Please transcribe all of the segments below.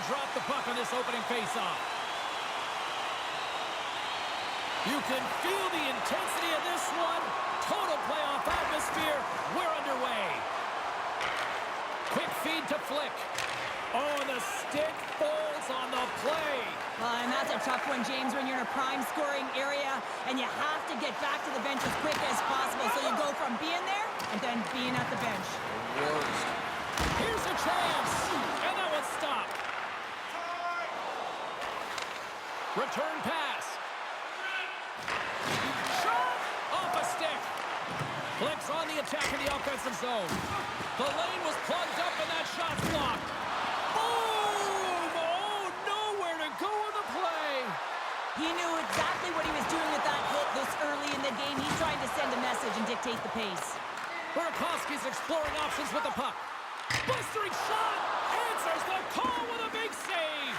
drop the puck on this opening faceoff. You can feel the intensity of this one. Total playoff atmosphere. We're underway. Quick feed to Flick. Oh, the stick falls on the play. And that's a tough one, James, when you're in a prime scoring area and you have to get back to the bench as quick as possible. So you go from being there and then being at the bench. Worst. Here's a chance. And that one's stopped. Return pass. Shot! Off a stick. Flicks on the attack in the offensive zone. The lane was plugged up and that shot's blocked. Boom! Oh, nowhere to go on the play. He knew exactly what he was doing with that hit this early in the game. He's trying to send a message and dictate the pace. Burakovsky's exploring options with the puck. Blistering shot! Answers the call with a big save!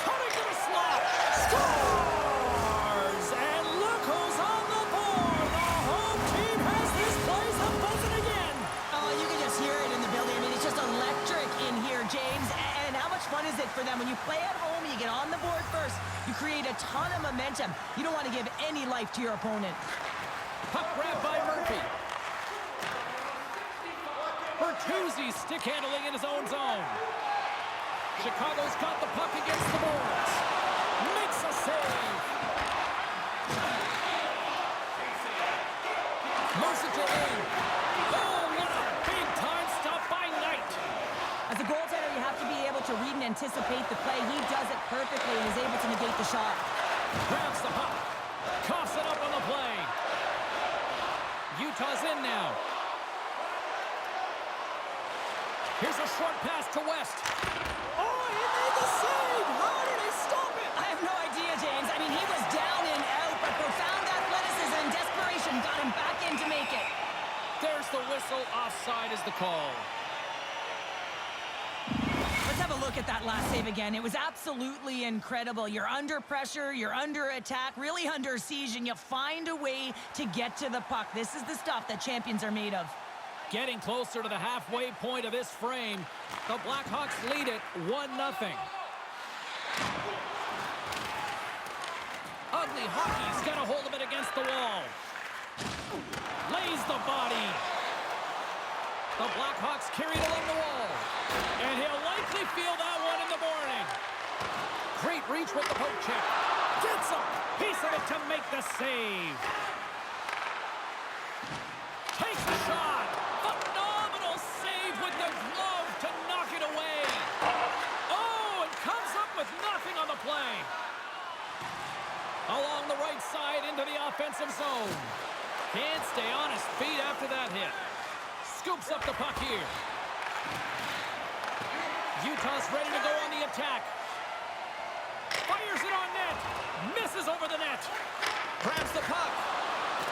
Cutting to the slot! Scores! And look who's on the board! The home team has this place a-buzzing again! Oh, you can just hear it in the building. I mean, it's just electric in here, James. And how much fun is it for them? When you play at home, you get on the board first. You create a ton of momentum. You don't want to give any life to your opponent. Puck grab by Murphy. Bertuzzi stick handling in his own zone. Chicago's got the puck against the boards. Makes a save. Moves it to in. Oh, what a big-time stop by Knight. As a goaltender, you have to be able to read and anticipate the play. He does it perfectly and is able to negate the shot. Grabs the puck. Coughs it up on the play. Utah's in now. Here's a short pass to West. Oh, he made the save! How did he stop it? I have no idea, James. I mean, he was down and out, but profound athleticism and desperation got him back in to make it. There's the whistle. Offside is the call. Let's have a look at that last save again. It was absolutely incredible. You're under pressure, you're under attack, really under siege, and you find a way to get to the puck. This is the stuff that champions are made of. Getting closer to the halfway point of this frame. The Blackhawks lead it 1-0. Ugly hockey's got a hold of it against the wall. Lays the body. The Blackhawks carry it along the wall. And he'll likely feel that one in the morning. Great reach with the poke check. Gets a piece of it to make the save. Takes the shot. Phenomenal save with the glove to knock it away. Oh, and comes up with nothing on the play. Along the right side into the offensive zone. Can't stay on his feet after that hit. Scoops up the puck here. Utah's ready to go on the attack. Fires it on net. Misses over the net. Grabs the puck.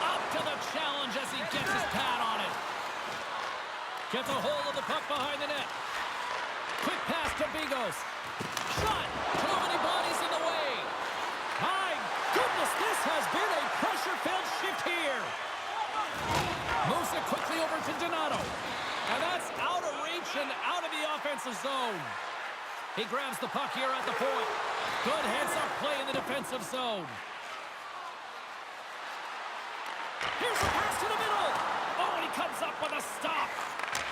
Up to the challenge as he gets his pad on it. Gets a hold of the puck behind the net. Quick pass to Bigos. Shot. Too many bodies in the way. My goodness, this has been a pressure-filled shift here. Moves it quickly over to Donato. And that's out of reach and out of the offensive zone. He grabs the puck here at the point. Good heads-up play in the defensive zone. Here's a pass to the middle. Oh, and he comes up with a stop.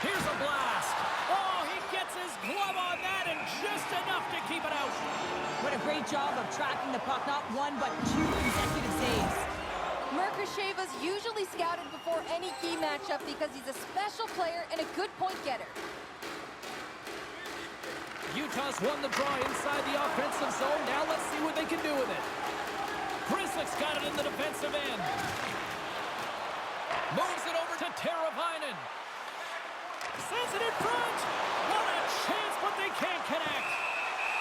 Here's a blast. Oh, he gets his glove on that and just enough to keep it out. What a great job of tracking the puck. Not one, but two consecutive saves. Merkasheva's usually scouted before any key matchup because he's a special player and a good point getter. Utah's won the draw inside the offensive zone. Now let's see what they can do with it. Grzelcyk's got it in the defensive end. Moves it over to Teravainen. Sends it in front. What a chance, but they can't connect.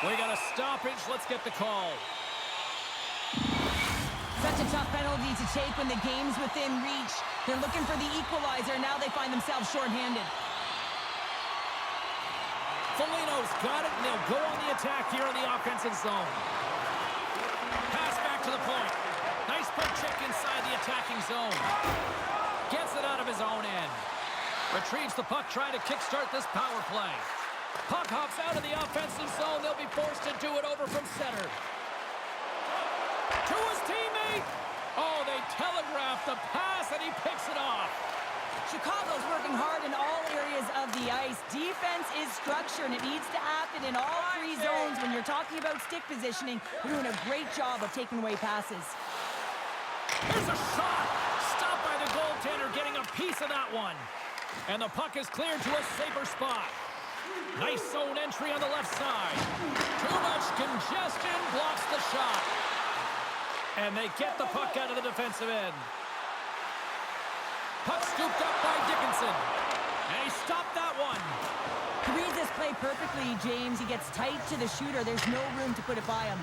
We got a stoppage. Let's get the call. Such a tough penalty to take when the game's within reach. They're looking for the equalizer. Now they find themselves shorthanded. Foligno's got it, and they'll go on the attack here in the offensive zone. Pass back to the point. Nice poke check inside the attacking zone. Gets it out of his own end. Retrieves the puck, trying to kickstart this power play. Puck hops out of the offensive zone. They'll be forced to do it over from center. To his teammate. Oh, they telegraphed the pass, and he picks it off. Chicago's working hard in all areas of the ice. Defense is structure, and it needs to happen in all three zones. When you're talking about stick positioning, they're doing a great job of taking away passes. There's a shot. Stopped by the goaltender, getting a piece of that one. And the puck is cleared to a safer spot. Nice zone entry on the left side. Too much congestion blocks the shot. And they get the puck out of the defensive end. Puck scooped up by Dickinson. And he stopped that one. He reads this play perfectly, James. He gets tight to the shooter. There's no room to put it by him.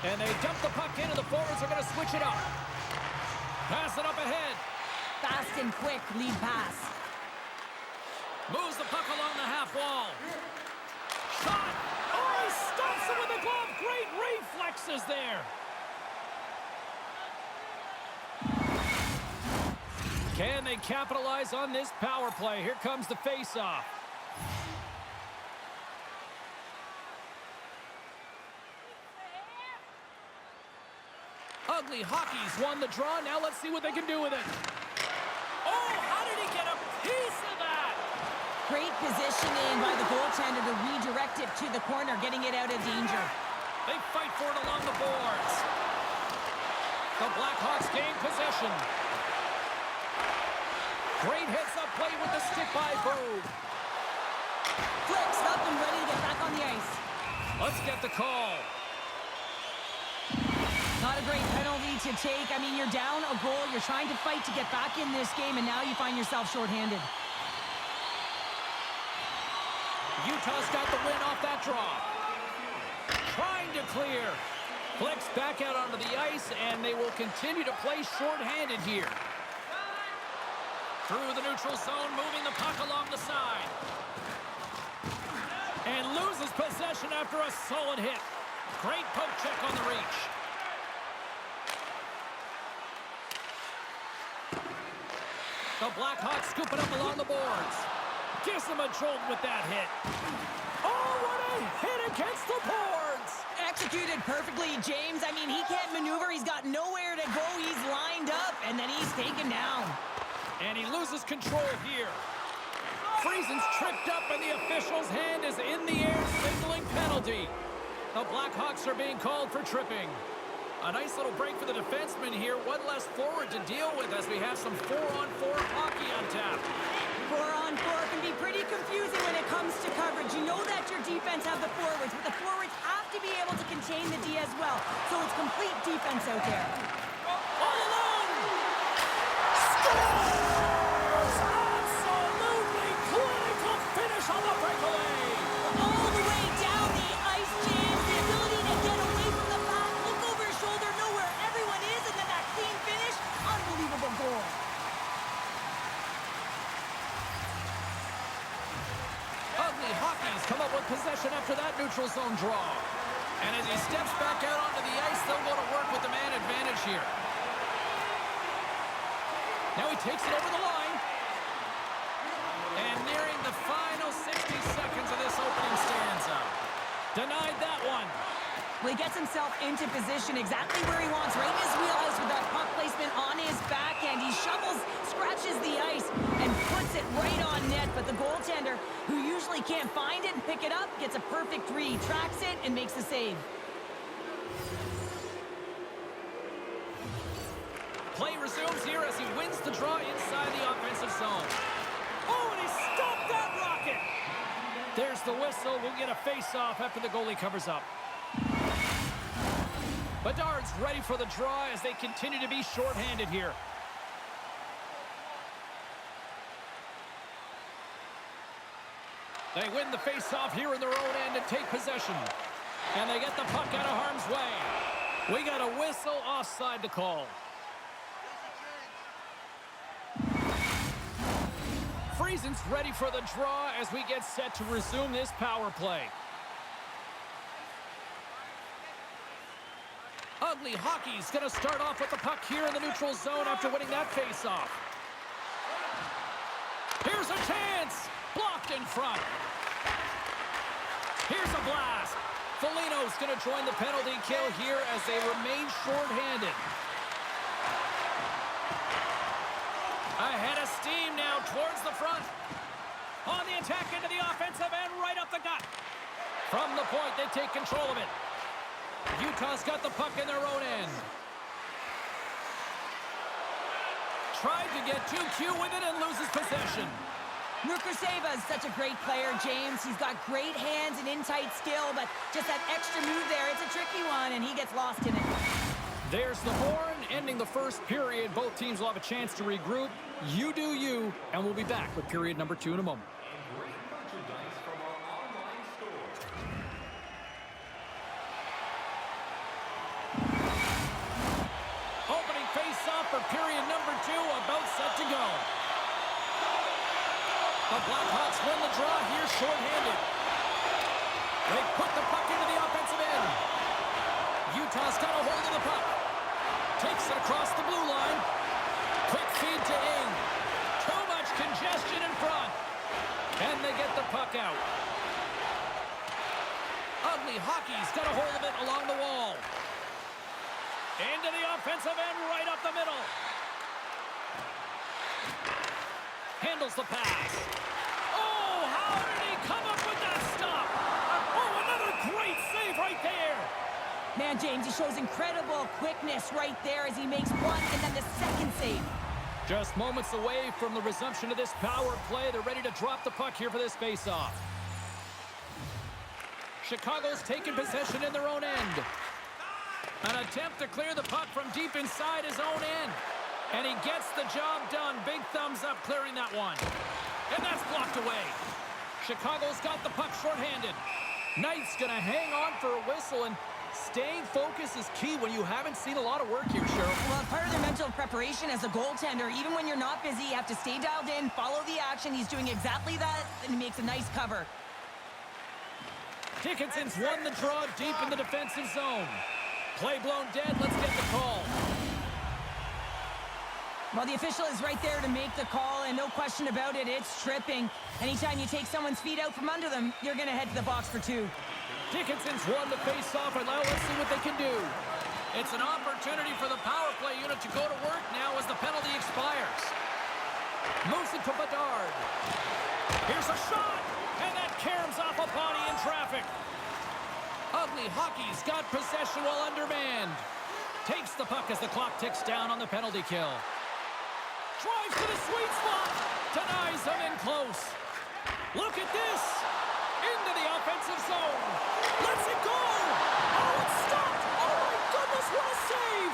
And they dump the puck in, and the forwards are going to switch it up. Pass it up ahead. Fast and quick lead pass. Moves the puck along the half wall. Shot! Oh, he stops it with a glove. Great reflexes there. Can they capitalize on this power play? Here comes the face-off. Ugly Hockey's won the draw. Now let's see what they can do with it. Oh, how did he get a piece of that? Great positioning by the goaltender to redirect it to the corner, getting it out of danger. They fight for it along the boards. The Blackhawks gain possession. Great heads-up play with the stick by Berg. Flicks up and ready to get back on the ice. Let's get the call. Not a great penalty to take. I mean, you're down a goal. You're trying to fight to get back in this game, and now you find yourself shorthanded. Utah's got the win off that draw. Trying to clear. Flicks back out onto the ice, and they will continue to play shorthanded here. Through the neutral zone, moving the puck along the side. And loses possession after a solid hit. Great poke check on the reach. The Blackhawks scoop it up along the boards. Gives them a jolt with that hit. Oh, what a hit against the boards! Executed perfectly, James. I mean, he can't maneuver. He's got nowhere to go. He's lined up, and then he's taken down. And he loses control here. Friesen's tripped up, and the official's hand is in the air, signaling penalty. The Blackhawks are being called for tripping. A nice little break for the defenseman here. One less forward to deal with as we have some 4-on-4 hockey on tap. 4-on-4 can be pretty confusing when it comes to coverage. You know that your defense have the forwards, but the forwards have to be able to contain the D as well. So it's complete defense out there. All alone! Scores! Absolutely clinical finish on the breakaway! All the way down the ice, James. The ability to get away from the pack, look over his shoulder, know where everyone is, and then that clean finish. Unbelievable goal. Ugly Hockey's come up with possession after that neutral zone draw. And as he steps back out onto the ice, they'll go to work with the man advantage here. Now he takes it over the line. And nearing the final 60 seconds of this opening stanza. Denied that one. Well, he gets himself into position exactly where he wants, right in his wheelhouse with that puck placement on his backhand. He shovels, scratches the ice, and puts it right on net. But the goaltender, who usually can't find it and pick it up, gets a perfect read, tracks it, and makes the save. Play resumes here as he wins the draw inside the offensive zone. Oh, and he stopped that rocket! There's the whistle. We'll get a face-off after the goalie covers up. Bedard's ready for the draw as they continue to be shorthanded here. They win the face-off here in their own end and take possession. And they get the puck out of harm's way. We got a whistle offside to call. Friesen's ready for the draw as we get set to resume this power play. Ugly Hockey's going to start off with the puck here in the neutral zone after winning that face-off. Here's a chance! Blocked in front. blast. Foligno's going to join the penalty kill here as they remain shorthanded. Ahead of steam now towards the front. On the attack into the offensive end, right up the gut. From the point, they take control of it. Utah's got the puck in their own end. Tried to get too cute with it and loses possession. Rukaseva is such a great player, James. He's got great hands and in-tight skill, but just that extra move there, it's a tricky one, and he gets lost in it. There's the horn, ending the first period. Both teams will have a chance to regroup. You do you, and we'll be back with period number 2 in a moment. Opening face-off for period number 2, about set to go. The Blackhawks win the draw here shorthanded. They put the puck into the offensive end. Utah's got a hold of the puck. Takes it across the blue line. Quick feed to Ing. Too much congestion in front. And they get the puck out. Ugly Hockey's got a hold of it along the wall. Into the offensive end, right up the middle. Handles the pass. Oh, how did he come up with that stop? Oh, another great save right there. Man, James, he shows incredible quickness right there as he makes one and then the second save. Just moments away from the resumption of this power play. They're ready to drop the puck here for this faceoff. Chicago's taking possession in their own end. An attempt to clear the puck from deep inside his own end. And he gets the job done. Big thumbs up clearing that one. And that's blocked away. Chicago's got the puck shorthanded. Knight's going to hang on for a whistle, and staying focused is key when you haven't seen a lot of work here, Cheryl. Well, part of their mental preparation as a goaltender, even when you're not busy, you have to stay dialed in, follow the action. He's doing exactly that, and he makes a nice cover. Dickinson's won the draw deep in the defensive zone. Play blown dead. Let's get the call. Well, the official is right there to make the call, and no question about it, it's tripping. Anytime you take someone's feet out from under them, you're going to head to the box for 2. Dickinson's won the face-off, and now let's see what they can do. It's an opportunity for the power play unit to go to work now as the penalty expires. Moves it to Bedard. Here's a shot, and that caroms off a body in traffic. Ugly Hockey's got possession while undermanned. Takes the puck as the clock ticks down on the penalty kill. Drives to the sweet spot. Denies him in close. Look at this. Into the offensive zone. Lets it go. Oh, it's stopped. Oh, my goodness, what a save.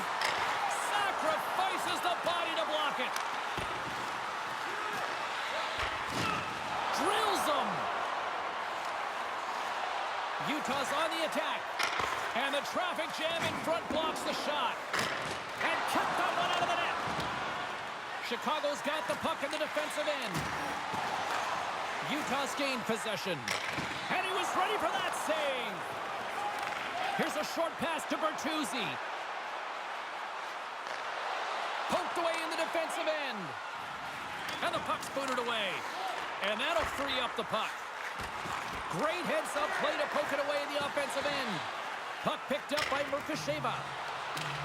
Sacrifices the body to block it. Drills him. Utah's on the attack. And the traffic jam in front blocks the shot. And kept that one out of the net. Chicago's got the puck in the defensive end. Utah's gained possession. And he was ready for that save. Here's a short pass to Bertuzzi. Poked away in the defensive end. And the puck's booted away. And that'll free up the puck. Great heads-up play to poke it away in the offensive end. Puck picked up by Rukaseva.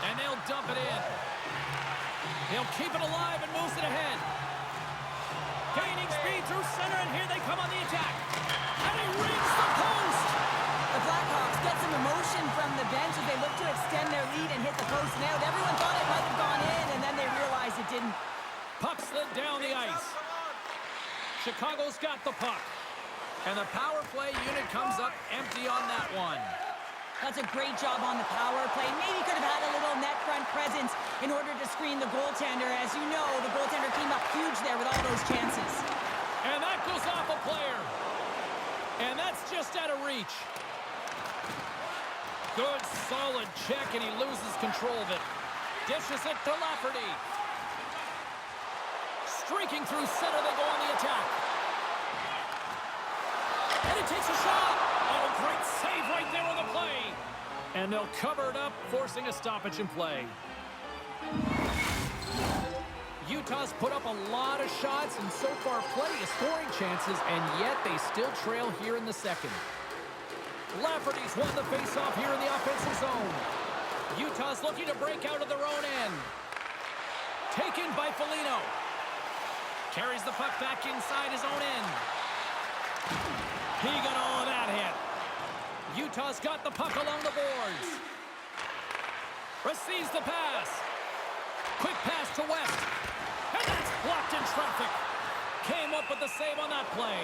And they'll dump it in. He'll keep it alive and moves it ahead. Gaining speed through center, and here they come on the attack. And he rings the post! The Blackhawks get some emotion from the bench as they look to extend their lead and hit the post and out. Everyone thought it might have gone in, and then they realized it didn't. Puck slid down the ice. Chicago's got the puck. And the power play unit comes up empty on that one. That's a great job on the power play. Maybe could have had a little net front presence in order to screen the goaltender. As you know, the goaltender came up huge there with all those chances. And that goes off a player. And that's just out of reach. Good, solid check, and he loses control of it. Dishes it to Lafferty. Streaking through center, they go on the attack. And he takes a shot. Oh, great save right there on the play. And they'll cover it up, forcing a stoppage in play. Utah's put up a lot of shots and so far plenty of scoring chances, and yet they still trail here in the second. Lafferty's won the faceoff here in the offensive zone. Utah's looking to break out of their own end. Taken by Foligno. Carries the puck back inside his own end. He got all of that hit. Utah's got the puck along the boards. Receives the pass. Quick pass to West. And that's blocked in traffic. Came up with the save on that play.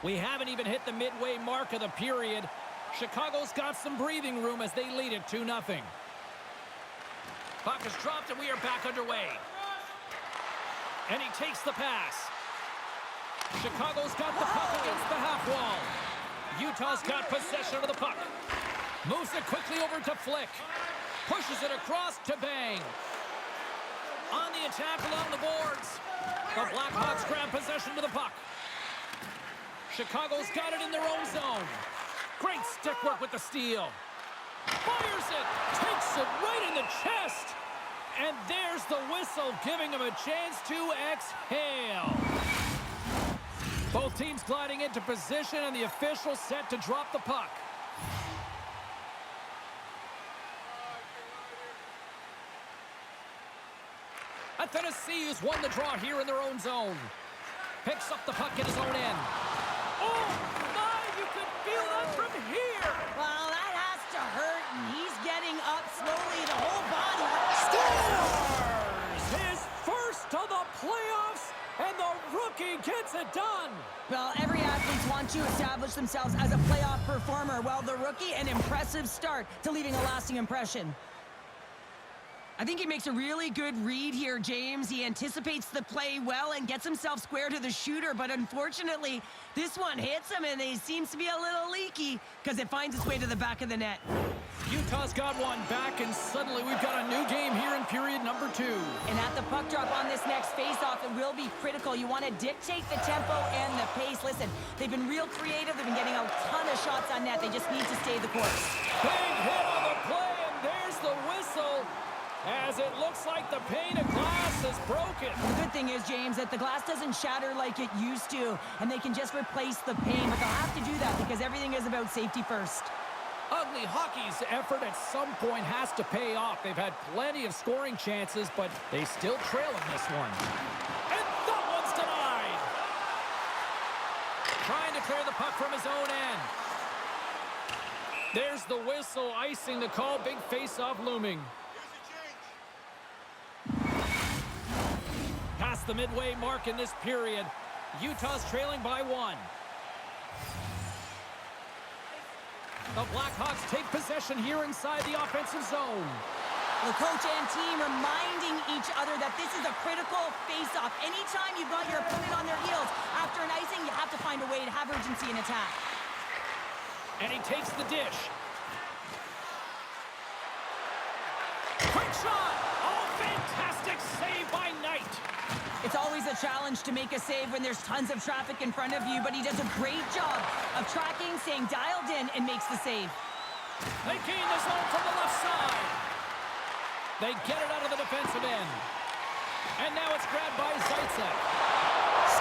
We haven't even hit the midway mark of the period. Chicago's got some breathing room as they lead it 2-0. Puck is dropped and we are back underway. And he takes the pass. Chicago's got the puck against the half wall. Utah's got possession of the puck. Moves it quickly over to Flick. Pushes it across to Bang. On the attack along the boards. The Blackhawks grab possession of the puck. Chicago's got it in their own zone. Great stick work with the steal. Fires it. Takes it right in the chest. And there's the whistle, giving him a chance to exhale. Both teams gliding into position, and the official set to drop the puck. Tennessee has won the draw here in their own zone. Picks up the puck in his own end. Oh, my, you can feel that from here. Well, that has to hurt, and he's getting up slowly, the whole body. Scores! His first to the playoffs, and the rookie gets it done. Well, every athlete wants to establish themselves as a playoff performer. Well, the rookie, an impressive start to leaving a lasting impression. I think he makes a really good read here, James. He anticipates the play well and gets himself square to the shooter, but unfortunately, this one hits him, and he seems to be a little leaky because it finds its way to the back of the net. Utah's got one back, and suddenly we've got a new game here in period number 2. And at the puck drop on this next faceoff, it will be critical. You want to dictate the tempo and the pace. Listen, they've been real creative. They've been getting a ton of shots on net. They just need to stay the course. Big hit on the play, and there's the whistle. As it looks like the pane of glass is broken. The good thing is, James, that the glass doesn't shatter like it used to, and they can just replace the pane, but they'll have to do that because everything is about safety first. Ugly Hockey's effort at some point has to pay off. They've had plenty of scoring chances, but they still trail in this one. And that one's denied. Trying to clear the puck from his own end. There's the whistle, icing the call. Big face-off looming. Past the midway mark in this period, Utah's trailing by 1. The Blackhawks take possession here inside the offensive zone. The coach and team reminding each other that this is a critical face-off. Anytime you've got your opponent on their heels after an icing, you have to find a way to have urgency in attack. And he takes the dish. Quick shot! Oh, fantastic save by Knight. It's always a challenge to make a save when there's tons of traffic in front of you, but he does a great job of tracking, staying dialed in, and makes the save. They gain the zone from the left side. They get it out of the defensive end. And now it's grabbed by Zaitsev.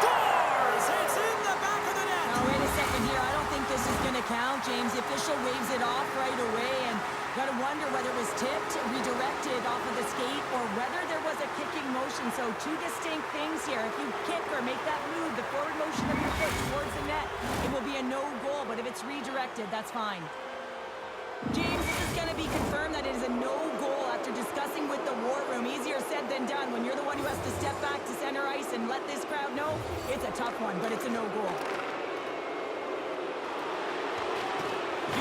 Scores! It's in the back of the net. Now, wait a second here. I don't think this is going to count, James. The official waves it off right away, and got to wonder whether it was tipped, redirected off of the skate, or whether there was a kicking motion. So two distinct things here. If you kick or make that move, the forward motion of your foot towards the net, it will be a no goal. But if it's redirected, that's fine. James, this is going to be confirmed that it is a no goal after discussing with the war room. Easier said than done. When you're the one who has to step back to center ice and let this crowd know, it's a tough one, but it's a no goal.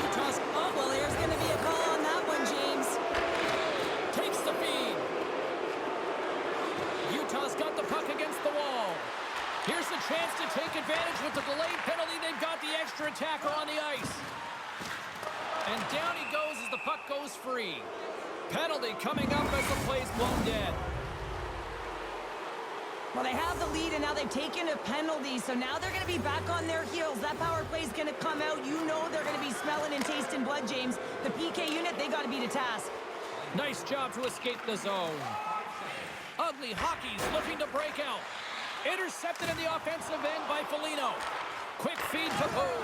Utah's up. Well, there's going to be a call on that one, James. Takes the feed. Utah's got the puck against the wall. Here's the chance to take advantage with the delayed penalty. They've got the extra attacker on the ice. And down he goes as the puck goes free. Penalty coming up as the play's blown dead. Well, they have the lead, and now they've taken a penalty, so now they're going to be back on their heels. That power play is going to come out. You know they're going to be smelling and tasting blood, James. The PK unit, they got to be to task. Nice job to escape the zone. Ugly Hockey's looking to break out. Intercepted in the offensive end by Foligno. Quick feed to Boo.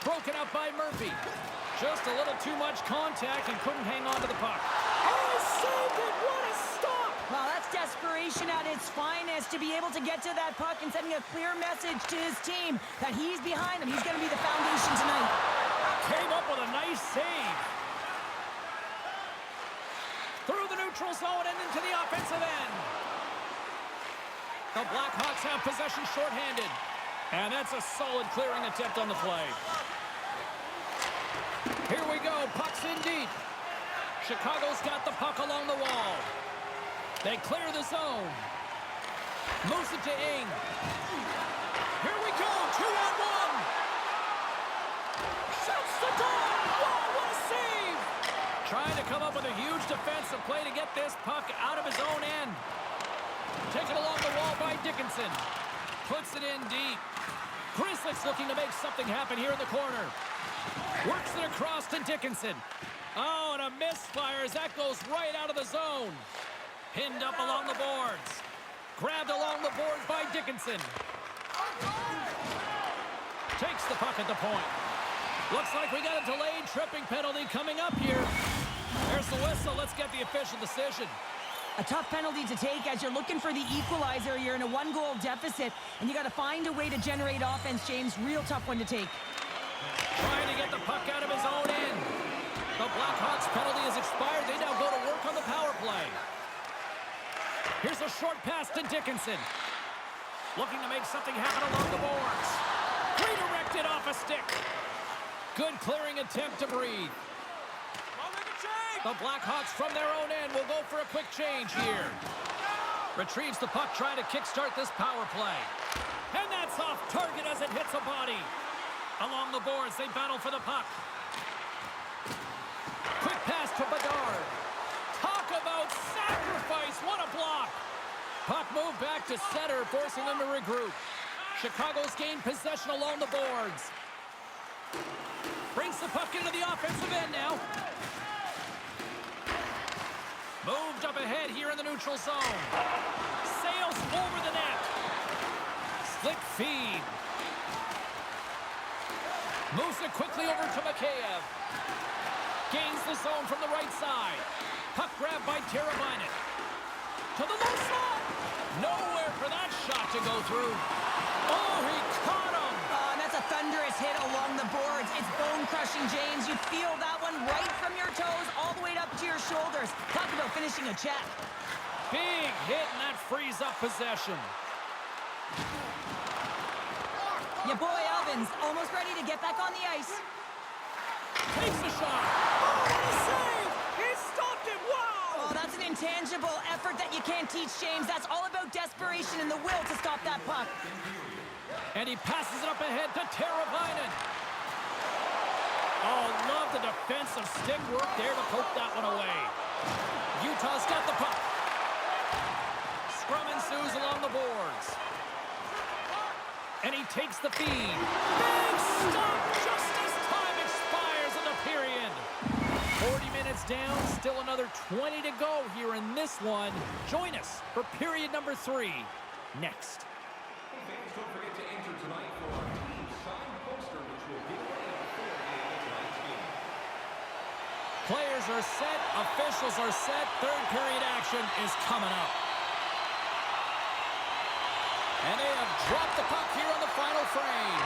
Broken up by Murphy. Just a little too much contact and couldn't hang on to the puck. Oh, he saved it! What a stop! Well, that's desperation at its finest to be able to get to that puck and sending a clear message to his team that he's behind them. He's going to be the foundation tonight. Came up with a nice save. Through the neutral zone and into the offensive end. The Blackhawks have possession shorthanded. And that's a solid clearing attempt on the play. Here we go. Puck's in deep. Chicago's got the puck along the wall. They clear the zone. Moves it to Ing. Here we go. 2-on-1. Shoots the goal. Whoa, what a save. Trying to come up with a huge defensive play to get this puck out of his own end. Taken along the wall by Dickinson. Puts it in deep. Grizzlies looking to make something happen here in the corner. Works it across to Dickinson. Oh, and a misfire as that goes right out of the zone. Pinned up along the boards. Grabbed along the boards by Dickinson. Takes the puck at the point. Looks like we got a delayed tripping penalty coming up here. There's the whistle. Let's get the official decision. A tough penalty to take as you're looking for the equalizer. You're in a one-goal deficit, and you got to find a way to generate offense, James. Real tough one to take. Trying to get the puck out of his own end. The Blackhawks penalty has expired. They now go to work on the power play. Here's a short pass to Dickinson. Looking to make something happen along the boards. Redirected off a stick. Good clearing attempt to breathe. The Blackhawks from their own end will go for a quick change here. Retrieves the puck, trying to kickstart this power play. And that's off target as it hits a body. Along the boards, they battle for the puck. Quick pass to Bedard. Talk about sacrifice. What a block. Puck moved back to center, forcing them to regroup. Chicago's gained possession along the boards. Brings the puck into the offensive end now. Moved up ahead here in the neutral zone. Sails over the net. Slick feed. Moves it quickly over to Mikheyev. Gains the zone from the right side. Puck grab by Teravainen. To the low slot. Nowhere for that shot to go through. Oh, he caught him. Oh, and that's a thunderous hit along the boards. It's bone-crushing, James. You feel that one right from your toes all the way up to your shoulders. Talk about finishing a check. Big hit, and that frees up possession. Your boy Evans almost ready to get back on the ice. Takes the shot. Oh, what a save! He stopped it. Wow! Oh, that's an intangible effort that you can't teach, James. That's all about desperation and the will to stop that puck. And he passes it up ahead to Teravainen. Oh, love the defensive stick work there to poke that one away. Utah's got the puck. Scrum ensues along the boards. And he takes the feed. Big stop just as time expires in the period. 40 minutes down, still another 20 to go here in this one. Join us for period number 3 next. Fans, don't forget to enter tonight for our team signed poster, which will be away before tonight's game. Players are set, officials are set, third period action is coming up. And they have dropped the puck here on the final frame.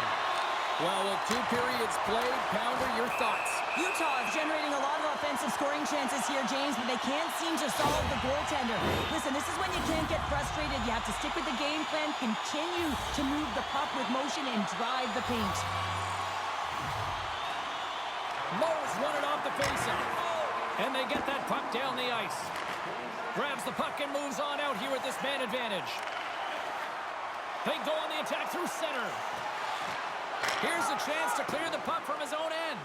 Well, with 2 periods played, Pounder, your thoughts? Utah is generating a lot of offensive scoring chances here, James, but they can't seem to solve the goaltender. Listen, this is when you can't get frustrated. You have to stick with the game plan, continue to move the puck with motion, and drive the paint. Moe's running off the faceoff. And they get that puck down the ice. Grabs the puck and moves on out here with this man advantage. They go on the attack through center. Here's a chance to clear the puck from his own end.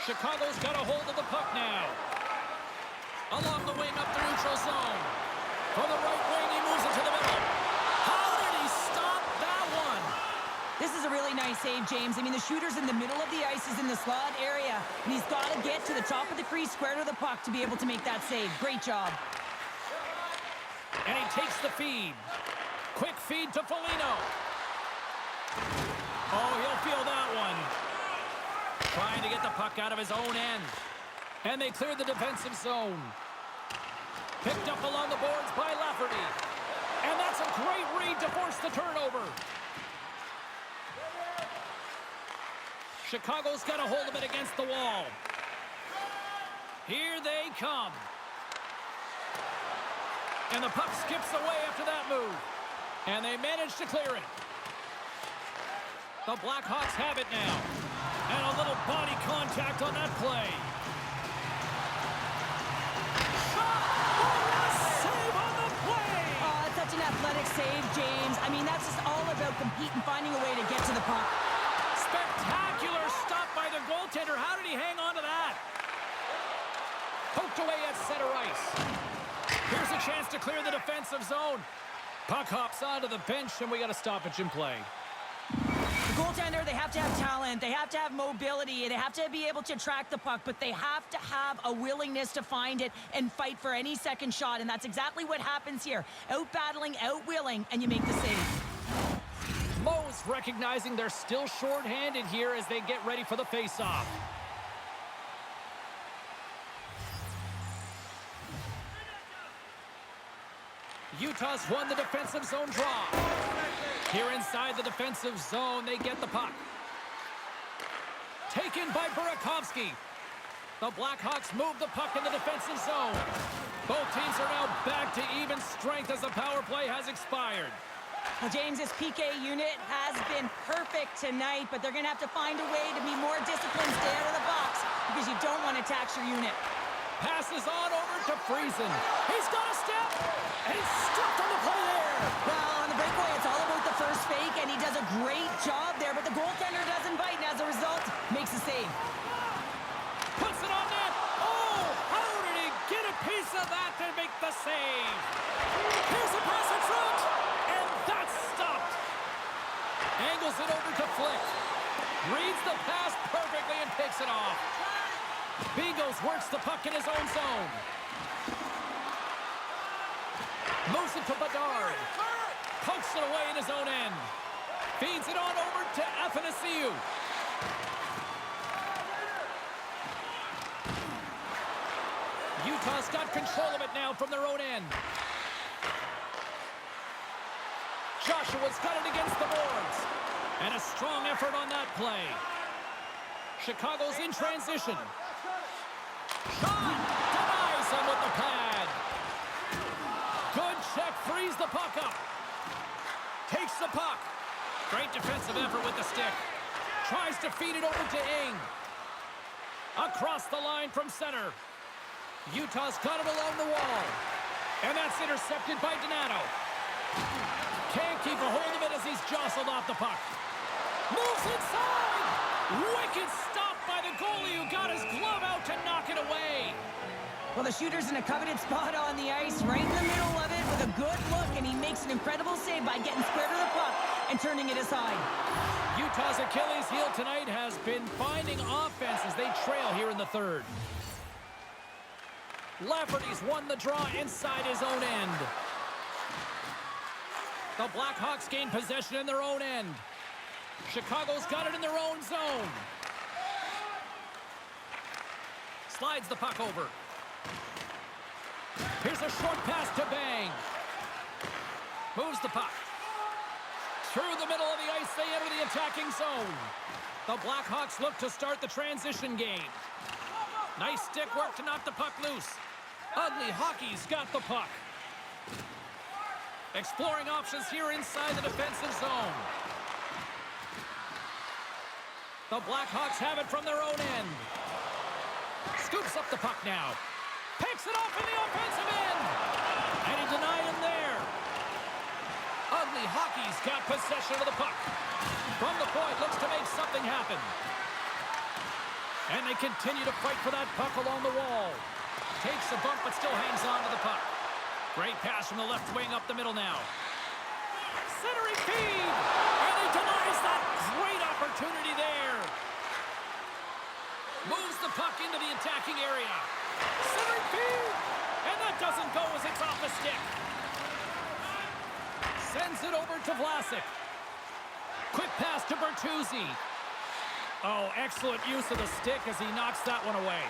Chicago's got a hold of the puck now. Along the wing up the neutral zone. From the right wing, he moves it to the middle. How did he stop that one? This is a really nice save, James. I mean, the shooter's in the middle of the ice. He's in the slot area, and he's got to get to the top of the crease, square to the puck to be able to make that save. Great job. And he takes the feed. Quick feed to Foligno. Oh, he'll feel that one. Trying to get the puck out of his own end. And they cleared the defensive zone. Picked up along the boards by Lafferty. And that's a great read to force the turnover. Chicago's got a hold of it against the wall. Here they come. And the puck skips away after that move. And they manage to clear it. The Blackhawks have it now. And a little body contact on that play. Shot! Oh, a save on the play! Oh, that's such an athletic save, James. I mean, that's just all about competing, finding a way to get to the puck. Spectacular stop by the goaltender. How did he hang on to that? Poked away at center ice. Here's a chance to clear the defensive zone. Puck hops onto the bench, and we got a stoppage in play. The goaltender, they have to have talent. They have to have mobility. They have to be able to track the puck, but they have to have a willingness to find it and fight for any second shot, and that's exactly what happens here. Out-battling, out-willing, and you make the save. Mo's recognizing they're still short-handed here as they get ready for the face-off. Utah's won the defensive zone draw. Here inside the defensive zone, they get the puck. Taken by Burakovsky. The Blackhawks move the puck in the defensive zone. Both teams are now back to even strength as the power play has expired. Well, James, this PK unit has been perfect tonight, but they're going to have to find a way to be more disciplined, stay out of the box, because you don't want to tax your unit. Passes on over to Friesen. He's got a step, and he's stuck on the play there. Well, on the breakaway, it's all about the first fake, and he does a great job there, but the goaltender doesn't bite, and as a result, makes a save. Puts it on net. Oh, how did he get a piece of that to make the save? Here's a pass in front, and that's stopped. Angles it over to Flick. Reads the pass perfectly and takes it off. Bingos works the puck in his own zone. Moves it to Bedard. Pokes it away in his own end. Feeds it on over to Athanasiou. Utah's got control of it now from their own end. Joshua's got it against the boards. And a strong effort on that play. Chicago's in transition. Shot! Denies him with the pad. Good check, frees the puck up. Takes the puck. Great defensive effort with the stick. Tries to feed it over to Ing. Across the line from center. Utah's got it along the wall. And that's intercepted by Donato. Can't keep a hold of it as he's jostled off the puck. Moves inside! Wicked stop by the goalie who got his glove out to knock it away. Well, the shooter's in a coveted spot on the ice, right in the middle of it with a good look, and he makes an incredible save by getting square to the puck and turning it aside. Utah's Achilles heel tonight has been finding offense as they trail here in the third. Lafferty's won the draw inside his own end. The Blackhawks gain possession in their own end. Chicago's got it in their own zone. Slides the puck over. Here's a short pass to Bang. Moves the puck. Through the middle of the ice, they enter the attacking zone. The Blackhawks look to start the transition game. Nice stick work to knock the puck loose. Ugly Hockey's got the puck. Exploring options here inside the defensive zone. The Blackhawks have it from their own end. Scoops up the puck now. Picks it off in the offensive end. And he denied him there. Ugly Hockey's got possession of the puck. From the point, looks to make something happen. And they continue to fight for that puck along the wall. Takes a bump, but still hangs on to the puck. Great pass from the left wing up the middle now. Centering feed! And he denies that opportunity there. Moves the puck into the attacking area. Centering feed. And that doesn't go as it's off the stick. Sends it over to Vlasic. Quick pass to Bertuzzi. Oh, excellent use of the stick as he knocks that one away.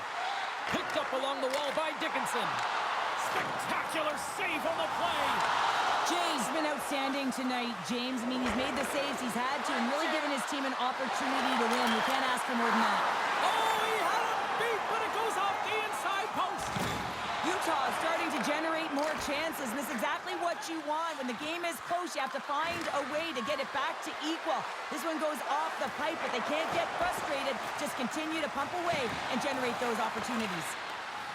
Picked up along the wall by Dickinson. Spectacular save on the play. Jay's been outstanding tonight, James. I mean, he's made the saves he's had to and really given his team an opportunity to win. You can't ask for more than that. Oh, he had him beat, but it goes off the inside post. Utah is starting to generate more chances, and this is exactly what you want. When the game is close, you have to find a way to get it back to equal. This one goes off the pipe, but they can't get frustrated. Just continue to pump away and generate those opportunities.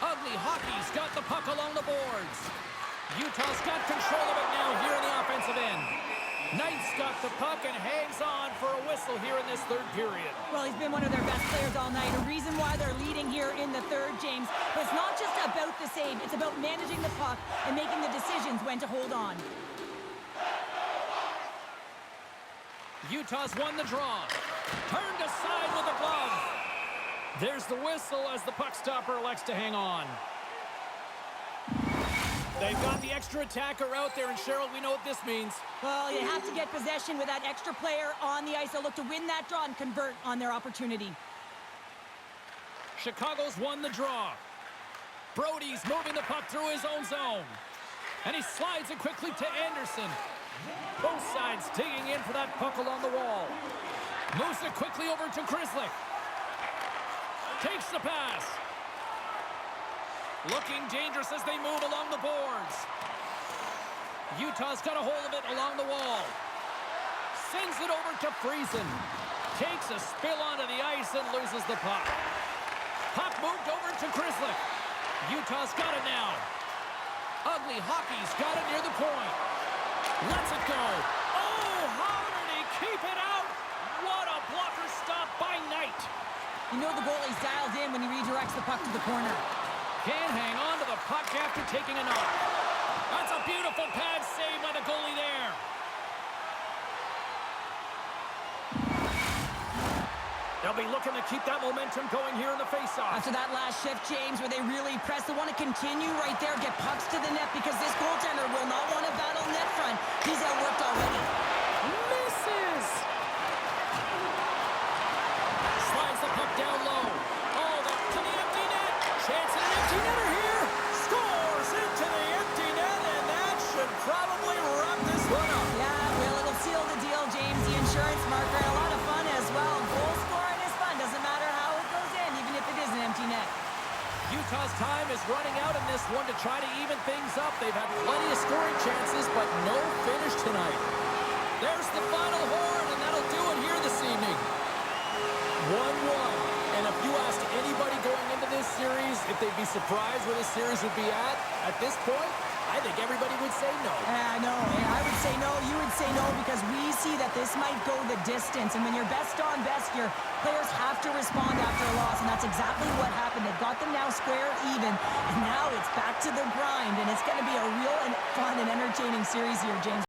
Ugly Hockey's got the puck along the boards. Utah's got control of it now here in the offensive end. Knight's got the puck and hangs on for a whistle here in this third period. Well, he's been one of their best players all night. A reason why they're leading here in the third, James. But it's not just about the save. It's about managing the puck and making the decisions when to hold on. Utah's won the draw. Turned aside with a glove. There's the whistle as the puck stopper elects to hang on. They've got the extra attacker out there, and Cheryl, we know what this means. Well, you have to get possession with that extra player on the ice. They'll look to win that draw and convert on their opportunity. Chicago's won the draw. Brody's moving the puck through his own zone. And he slides it quickly to Anderson. Both sides digging in for that puck along the wall. Moves it quickly over to Krislik. Takes the pass. Looking dangerous as they move along the boards. Utah's got a hold of it along the wall. Sends it over to Friesen. Takes a spill onto the ice and loses the puck. Puck moved over to Krislik. Utah's got it now. Ugly Hockey's got it near the point. Lets it go. Oh, how did he keep it out? What a blocker stop by Knight. You know the goalie's dialed in when he redirects the puck to the corner. Can't hang on to the puck after taking a knock. That's a beautiful pad save by the goalie there. They'll be looking to keep that momentum going here in the faceoff. After that last shift, James, where they really press, they want to continue right there, get pucks to the net, because this goaltender will not want to battle net front. He's outworked already. Misses! Slides the puck down low. Oh, that to the empty net. Chance at an empty netter here. Scores into the empty net, and that should probably wrap this one up. Yeah, well, it'll seal the deal, James. The insurance marker, and a lot of fun as well. Goal scoring is fun. Doesn't matter how it goes in, even if it is an empty net. Utah's time is running out in this one to try to even things up. They've had plenty of scoring chances, but no finish tonight. There's the final horn, and that'll do it here this evening. 1-1. And if you asked anybody going into this series if they'd be surprised where this series would be at this point, I think everybody would say no. Yeah, I know. I would say no. You would say no, because we see that this might go the distance. And when you're best on best, your players have to respond after a loss, and that's exactly what happened. They've got them now square even, and now it's back to the grind, and it's going to be a real and fun and entertaining series here, James.